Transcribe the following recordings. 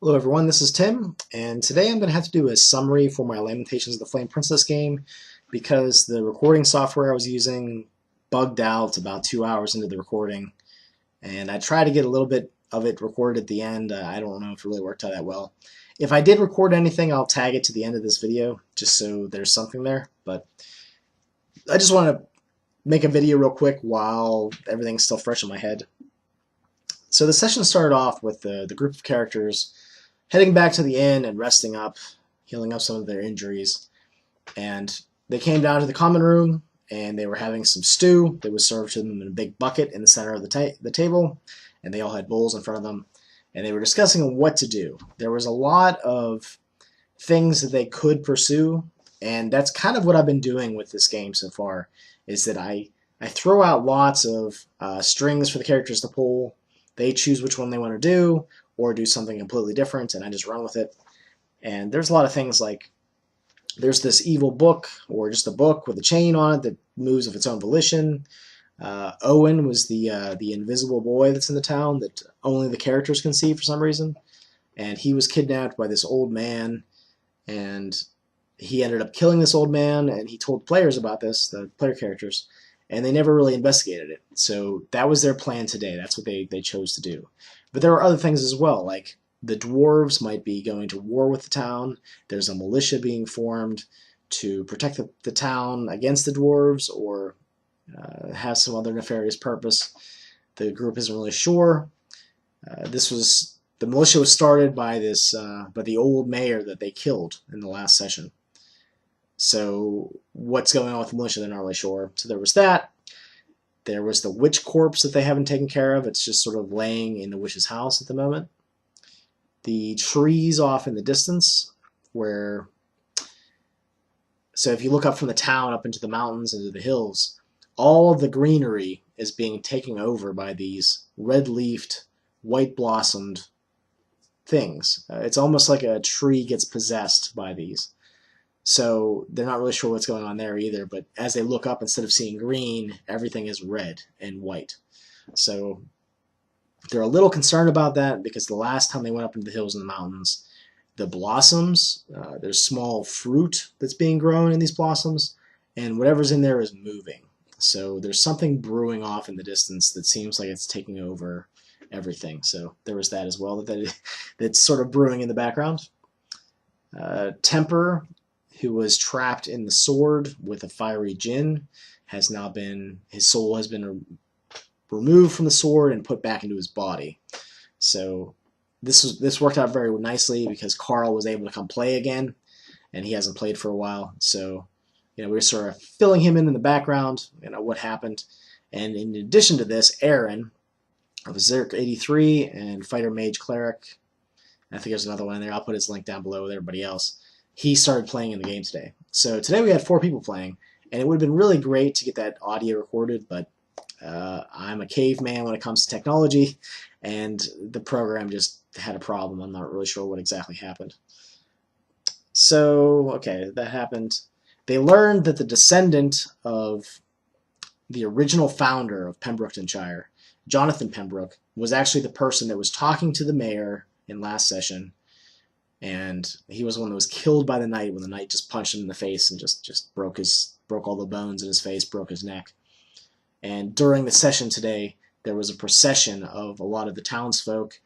Hello everyone, this is Tim, and today I'm going to have to do a summary for my Lamentations of the Flame Princess game because the recording software I was using bugged out about 2 hours into the recording, and I tried to get a little bit of it recorded at the end. I don't know if it really worked out that well. If I did record anything, I'll tag it to the end of this video just so there's something there, but I just want to make a video real quick while everything's still fresh in my head. So the session started off with the group of characters heading back to the inn and resting up, healing up some of their injuries. And they came down to the common room, and they were having some stew that was served to them in a big bucket in the center of the table, and they all had bowls in front of them, and they were discussing what to do. There was a lot of things that they could pursue, and that's kind of what I've been doing with this game so far, is that I throw out lots of strings for the characters to pull. They choose which one they want to do, or do something completely different, and I just run with it. And there's a lot of things like there's this evil book, or just a book with a chain on it that moves of its own volition. Owen was the invisible boy that's in the town that only the characters can see for some reason, and he was kidnapped by this old man, and he ended up killing this old man, and he told players about this, the player characters, and they never really investigated it. So that was their plan today. That's what they chose to do. But there were other things as well, like the dwarves might be going to war with the town. There's a militia being formed to protect the town against the dwarves, or have some other nefarious purpose. The group isn't really sure. The militia was started by the old mayor that they killed in the last session. So what's going on with the militia, they're not really sure. So there was that. There was the witch corpse that they haven't taken care of. It's just sort of laying in the witch's house at the moment. The trees off in the distance, so if you look up from the town up into the mountains, into the hills, all of the greenery is being taken over by these red-leafed, white-blossomed things. It's almost like a tree gets possessed by these. So they're not really sure what's going on there either, but as they look up, instead of seeing green, everything is red and white. So they're a little concerned about that because the last time they went up into the hills and the mountains, the blossoms, there's small fruit that's being grown in these blossoms, and whatever's in there is moving. So there's something brewing off in the distance that seems like it's taking over everything. So there was that as well, that's sort of brewing in the background. Temper, who was trapped in the sword with a fiery djinn, his soul has been removed from the sword and put back into his body. So this worked out very nicely because Carl was able to come play again, and he hasn't played for a while. So we were sort of filling him in the background, what happened. And in addition to this, Aaron of Zerk 83 and Fighter Mage Cleric, I think there's another one in there. I'll put his link down below with everybody else. He started playing in the game today. So today we had 4 people playing, and it would have been really great to get that audio recorded, but I'm a caveman when it comes to technology, and the program just had a problem. I'm not really sure what exactly happened. So, okay, that happened. They learned that the descendant of the original founder of Pembrokeshire, Jonathan Pembroke, was actually the person that was talking to the mayor in last session, and he was the one that was killed by the knight when the knight just punched him in the face and just broke all the bones in his face, broke his neck. And during the session today, there was a procession of a lot of the townsfolk.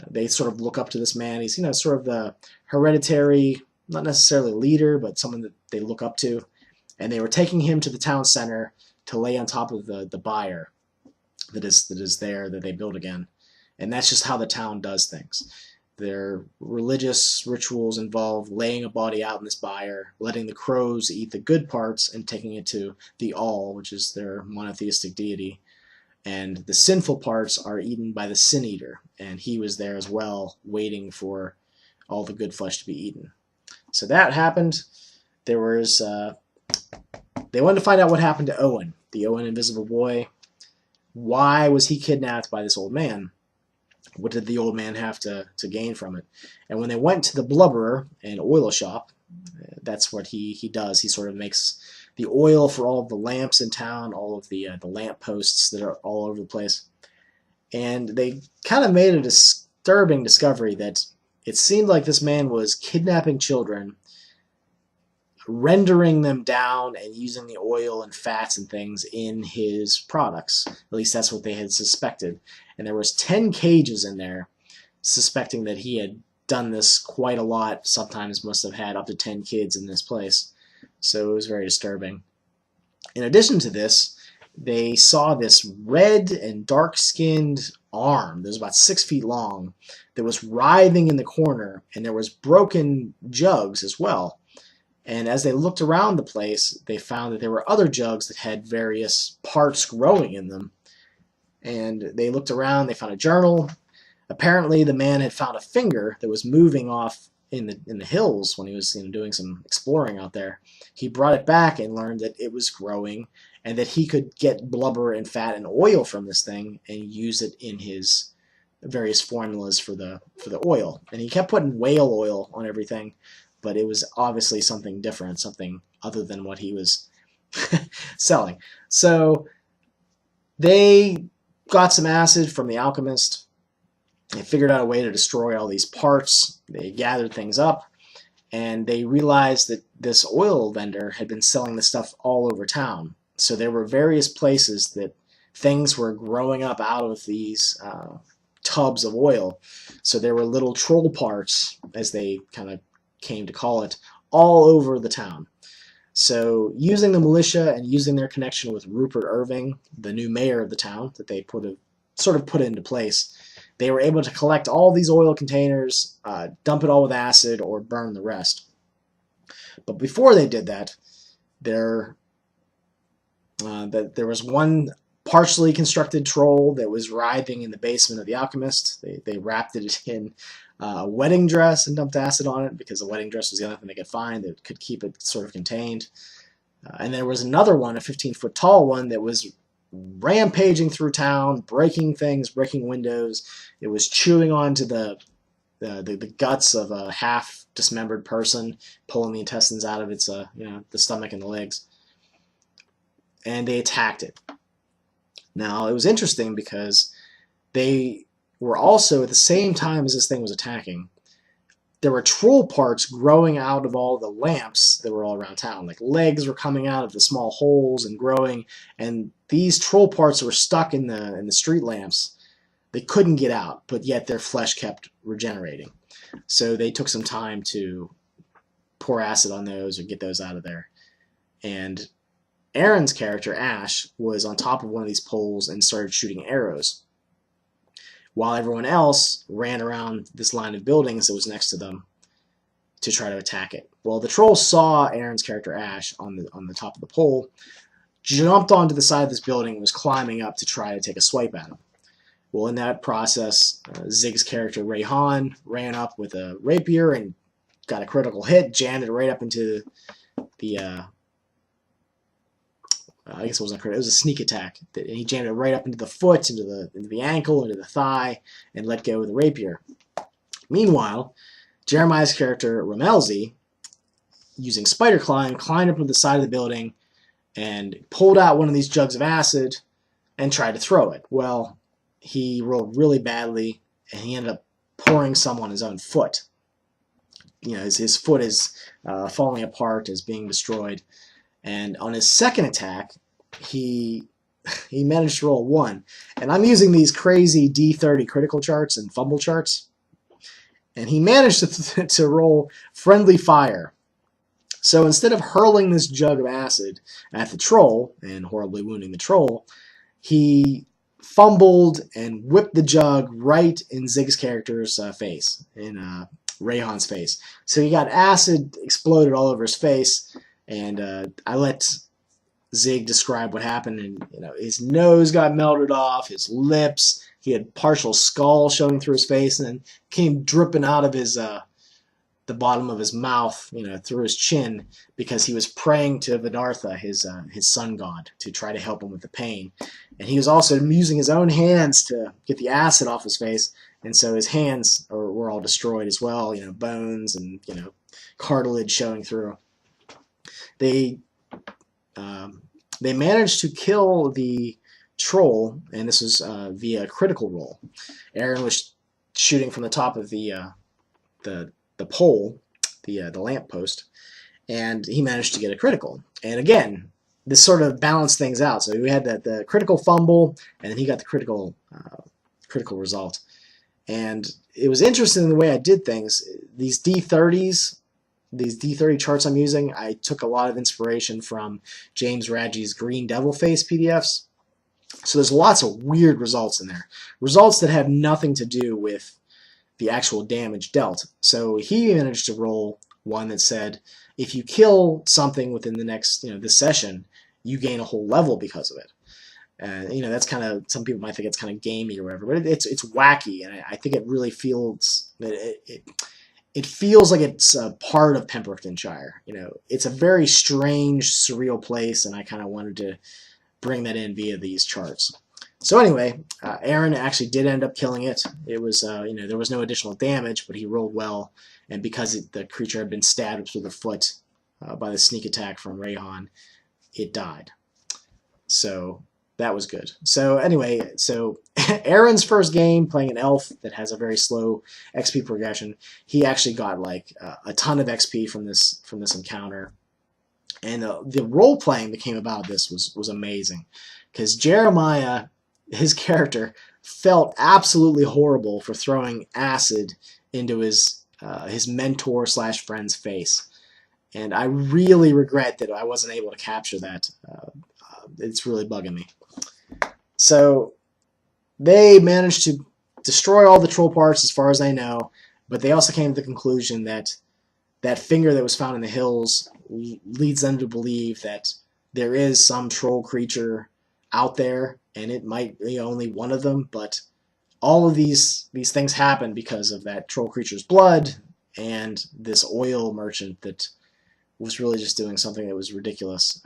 They sort of look up to this man. He's sort of the hereditary, not necessarily leader, but someone that they look up to. And they were taking him to the town center to lay on top of the bier that is there that they built again. And that's just how the town does things. Their religious rituals involve laying a body out in this bier, letting the crows eat the good parts, and taking it to the All, which is their monotheistic deity. And the sinful parts are eaten by the Sin Eater, and he was there as well, waiting for all the good flesh to be eaten. So that happened. They wanted to find out what happened to Owen, the Owen Invisible Boy. Why was he kidnapped by this old man? What did the old man have to gain from it? And when they went to the blubberer and oil shop, that's what he does. He sort of makes the oil for all of the lamps in town, all of the lamp posts that are all over the place. And they kind of made a disturbing discovery that it seemed like this man was kidnapping children, rendering them down, and using the oil and fats and things in his products. At least that's what they had suspected. And there was 10 cages in there, suspecting that he had done this quite a lot. Sometimes must have had up to 10 kids in this place. So it was very disturbing. In addition to this, they saw this red and dark-skinned arm that was about 6 feet long that was writhing in the corner, and there was broken jugs as well. And as they looked around the place, they found that there were other jugs that had various parts growing in them. And they looked around, they found a journal. Apparently the man had found a finger that was moving off in the hills when he was doing some exploring out there. He brought it back and learned that it was growing, and that he could get blubber and fat and oil from this thing and use it in his various formulas for the oil. And he kept putting whale oil on everything, but it was obviously something different, something other than what he was selling. So they got some acid from the alchemist. They figured out a way to destroy all these parts. They gathered things up, and they realized that this oil vendor had been selling the stuff all over town. So there were various places that things were growing up out of these tubs of oil. So there were little troll parts, as they kind of came to call it, all over the town. So using the militia and using their connection with Rupert Irving, the new mayor of the town that they sort of put into place, they were able to collect all these oil containers, dump it all with acid, or burn the rest. But before they did that, there was one partially constructed troll that was writhing in the basement of the alchemist. They wrapped it in a wedding dress and dumped acid on it, because the wedding dress was the only thing they could find that could keep it sort of contained. And there was another one, a 15-foot tall one, that was rampaging through town, breaking things, breaking windows. It was chewing onto the guts of a half dismembered person, pulling the intestines out of its the stomach and the legs. And they attacked it. Now, it was interesting because they were also, at the same time as this thing was attacking, there were troll parts growing out of all the lamps that were all around town. Like legs were coming out of the small holes and growing, and these troll parts were stuck in the street lamps. They couldn't get out, but yet their flesh kept regenerating. So they took some time to pour acid on those or get those out of there. And Aaron's character, Ash, was on top of one of these poles and started shooting arrows, while everyone else ran around this line of buildings that was next to them to try to attack it. Well, the trolls saw Aaron's character, Ash, on the top of the pole, jumped onto the side of this building and was climbing up to try to take a swipe at him. Well, in that process, Zig's character, Rayhan, ran up with a rapier and got a critical hit, jammed it right up into the I guess it wasn't critical. It was a sneak attack. And he jammed it right up into the foot, into the ankle, into the thigh, and let go of the rapier. Meanwhile, Jeremiah's character, Ramelzi, using spider climb, climbed up to the side of the building and pulled out one of these jugs of acid and tried to throw it. Well, he rolled really badly, and he ended up pouring some on his own foot. His foot is falling apart, is being destroyed. And on his second attack, he managed to roll a 1. And I'm using these crazy D30 critical charts and fumble charts. And he managed to roll friendly fire. So instead of hurling this jug of acid at the troll and horribly wounding the troll, he fumbled and whipped the jug right in Zig's character's face, in Rayhan's face. So he got acid exploded all over his face. And I let Zig describe what happened, and his nose got melted off, his lips, he had partial skull showing through his face, and then came dripping out of his the bottom of his mouth, through his chin, because he was praying to Vidartha, his sun god, to try to help him with the pain. And he was also using his own hands to get the acid off his face, and so his hands were all destroyed as well, bones and cartilage showing through. They managed to kill the troll, and this was via critical roll. Aaron was shooting from the top of the the pole, the lamp post, and he managed to get a critical. And again, this sort of balanced things out. So we had the critical fumble, and then he got the critical result. And it was interesting the way I did things. These D30s, these D30 charts I'm using, I took a lot of inspiration from James Radji's Green Devil Face PDFs. So there's lots of weird results in there. Results that have nothing to do with the actual damage dealt. So he managed to roll one that said, if you kill something within the next, this session, you gain a whole level because of it. That's kind of, some people might think it's kind of gamey or whatever, but it's wacky, and I think it really feels that it feels like it's a part of Pembrokeshire. It's a very strange, surreal place, and I kind of wanted to bring that in via these charts. So anyway, Aaron actually did end up killing it. It was, there was no additional damage, but he rolled well, and because the creature had been stabbed through the foot by the sneak attack from Rayhan, it died. So that was good. So anyway, Aaron's first game playing an elf that has a very slow XP progression, he actually got like a ton of XP from this encounter. And the role playing that came about this was amazing, because Jeremiah, his character, felt absolutely horrible for throwing acid into his mentor / friend's face, and I really regret that I wasn't able to capture that. It's really bugging me. So they managed to destroy all the troll parts as far as I know, but they also came to the conclusion that that finger that was found in the hills leads them to believe that there is some troll creature out there, and it might be only one of them, but all of these things happen because of that troll creature's blood and this oil merchant that was really just doing something that was ridiculous.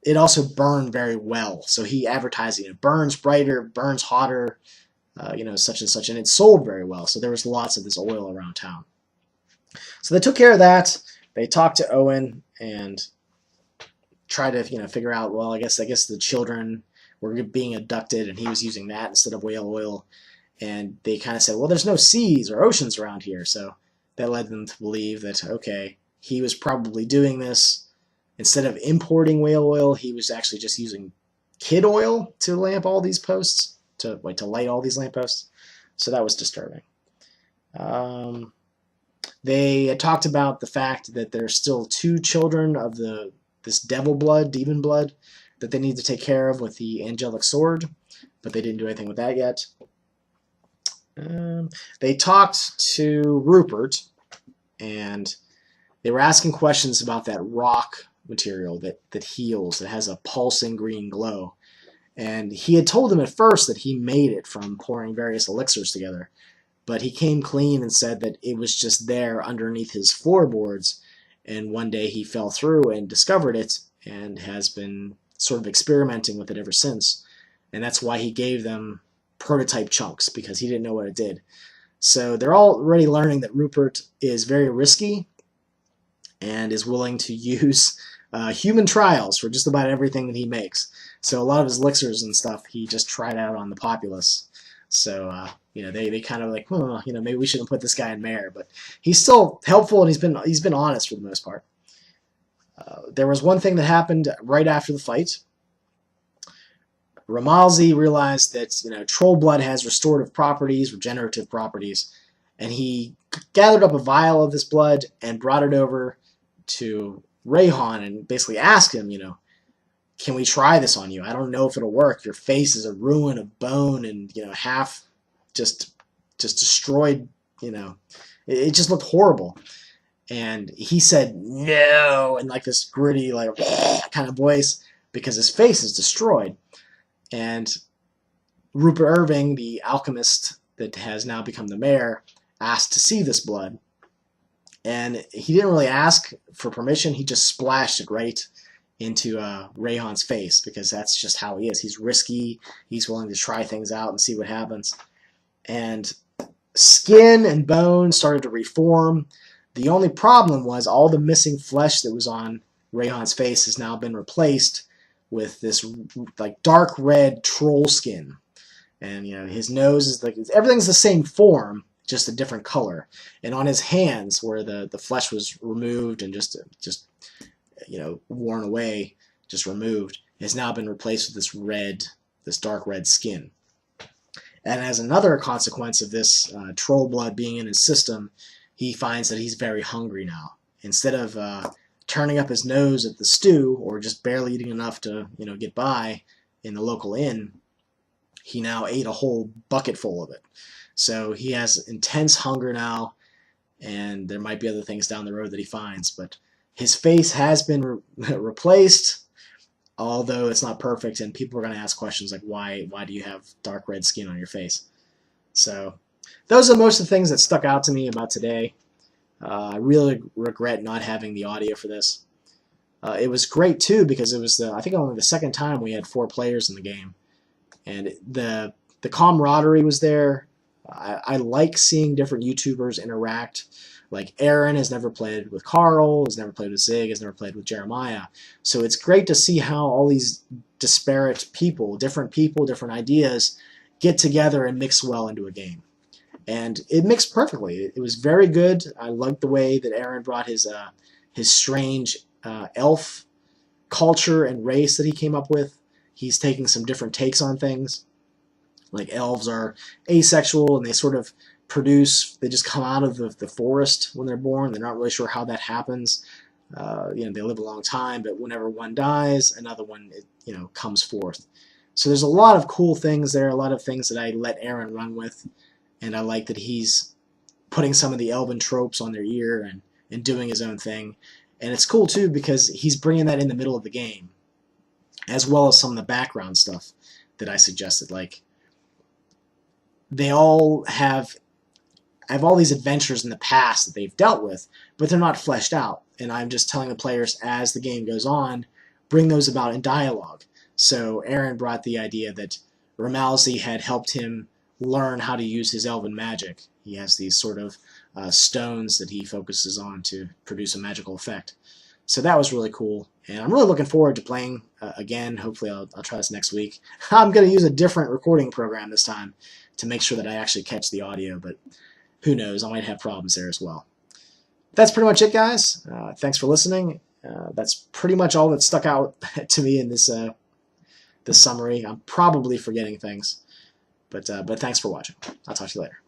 It also burned very well, so he advertised it burns brighter, burns hotter, such and such, and it sold very well, so there was lots of this oil around town. So they took care of that. They talked to Owen and tried to figure out, well, I guess the children were being abducted, and he was using that instead of whale oil. And they kind of said, well, there's no seas or oceans around here, so that led them to believe that, okay, he was probably doing this. Instead of importing whale oil, he was actually just using kid oil to lamp all these posts, to light all these lampposts. So that was disturbing. They had talked about the fact that there's still 2 children of this devil blood, demon blood, that they need to take care of with the angelic sword, but they didn't do anything with that yet. They talked to Rupert, and they were asking questions about that rock material that heals, that has a pulsing green glow. And he had told them at first that he made it from pouring various elixirs together, but he came clean and said that it was just there underneath his floorboards, and one day he fell through and discovered it and has been sort of experimenting with it ever since. And that's why he gave them prototype chunks, because he didn't know what it did. So they're already learning that Rupert is very risky and is willing to use human trials for just about everything that he makes. So a lot of his elixirs and stuff he just tried out on the populace. So they kind of like, maybe we shouldn't put this guy in mayor, but he's still helpful, and he's been honest for the most part. There was one thing that happened right after the fight. Ramalzi realized that troll blood has restorative properties, regenerative properties, and he gathered up a vial of this blood and brought it over to Rayhan and basically asked him, can we try this on you? I don't know if it'll work. Your face is a ruin of bone and half just destroyed. It just looked horrible. And he said no in like this gritty kind of voice, because his face is destroyed. And Rupert Irving, the alchemist that has now become the mayor, asked to see this blood. And he didn't really ask for permission. He just splashed it right into Rayhan's face, because that's just how he is. He's risky. He's willing to try things out and see what happens. And skin and bone started to reform. The only problem was all the missing flesh that was on Rayhan's face has now been replaced with this like dark red troll skin. And his nose is like, everything's the same form. just a different color. And on his hands, where the flesh was removed and just worn away, just removed, has now been replaced with this dark red skin. And as another consequence of this troll blood being in his system, he finds that he's very hungry now. Instead of turning up his nose at the stew, or just barely eating enough to get by in the local inn, he now ate a whole bucket full of it. So he has intense hunger now, and there might be other things down the road that he finds, but his face has been replaced, although it's not perfect, and people are going to ask questions like, why do you have dark red skin on your face? So those are most of the things that stuck out to me about today. I really regret not having the audio for this. It was great too, because it was I think only the second time we had 4 players in the game, and the camaraderie was there. I like seeing different YouTubers interact. Like Aaron has never played with Carl, has never played with Zig, has never played with Jeremiah. So it's great to see how all these disparate people, different ideas, get together and mix well into a game. And it mixed perfectly. It was very good. I liked the way that Aaron brought his strange elf culture and race that he came up with. He's taking some different takes on things. Like elves are asexual, and they sort of they just come out of the forest when they're born. They're not really sure how that happens. They live a long time, but whenever one dies, another one comes forth. So there's a lot of cool things there, a lot of things that I let Aaron run with, and I like that he's putting some of the elven tropes on their ear and doing his own thing. And it's cool too, because he's bringing that in the middle of the game, as well as some of the background stuff that I suggested. Like, they all have all these adventures in the past that they've dealt with, but they're not fleshed out. And I'm just telling the players, as the game goes on, bring those about in dialogue. So Aaron brought the idea that Ramalzi had helped him learn how to use his elven magic. He has these sort of stones that he focuses on to produce a magical effect. So that was really cool, and I'm really looking forward to playing again. Hopefully I'll try this next week. I'm going to use a different recording program this time to make sure that I actually catch the audio, but who knows, I might have problems there as well. That's pretty much it, guys. Thanks for listening. That's pretty much all that stuck out to me in this summary. I'm probably forgetting things, but thanks for watching. I'll talk to you later.